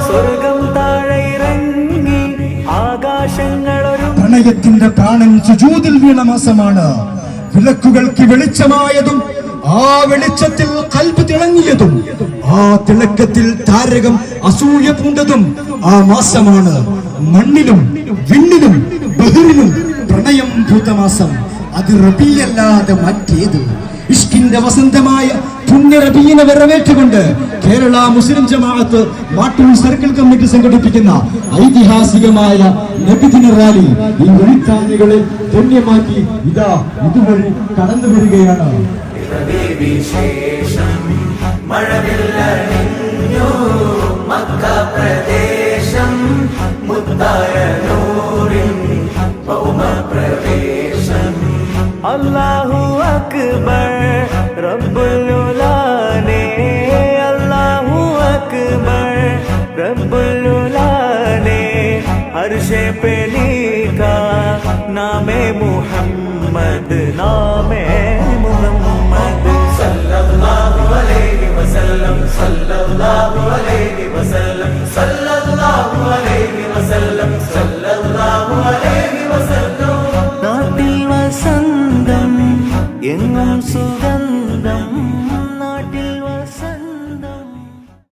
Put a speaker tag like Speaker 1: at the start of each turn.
Speaker 1: സ്വർഗം താഴെ ഇറങ്ങി ആകാശങ്ങളൊരു
Speaker 2: പ്രണയത്തിന്റെ പ്രാണൻ സുജൂദിൽ വീണ മാസമാണ്. വിളക്കുകൾക്ക് വെളിച്ചമായതും ആ വെളിച്ചത്തിൽ കൽബ് തിളങ്ങിയതും ആ തിളക്കത്തിൽ താരകം അസൂയ പൂണ്ടതും ആ മാസമാണ്. മണ്ണിലും വിണ്ണിലും ബഹറിനും പ്രണയം പൂത്ത മാസം. അത് റബീഅല്ലാതെ മറ്റേത്? ഇഷ്കിന്റെ വസന്തമായ പുണ്യ റബീനെ വരവേറ്റുകൊണ്ട് കേരള മുസ്ലിം ജമാഅത്ത് മാട്ടൂർ സർക്കിൾ കമ്മിറ്റി സംഘടിപ്പിക്കുന്ന ഐതിഹാസികമായ നബിദിന റാലി ഈ വഴിത്താനികളെ ധന്യമാക്കി ഇതാ ഇതുവഴി കടന്നു വരികയാണ്.
Speaker 1: അല്ലാഹു അക്ബർ റബ്ബുൽ ഉലാനെ, അല്ലാഹു അക്ബർ റബ്ബുൽ ഉലാനെ. അർശേ पे लिखा नामे मुहम्मद, नामे मुहम्मद सल्लल्लाहु अलैहि वसल्लम, सल्लल्लाहु अलैहि वसल्लम, सल्लल्लाहु अलैहि वसल्लम, सल्लल्लाहु अलैहि वसल्लम. നാട്ടിൽ വസന്തം എങ്ങും സുഖ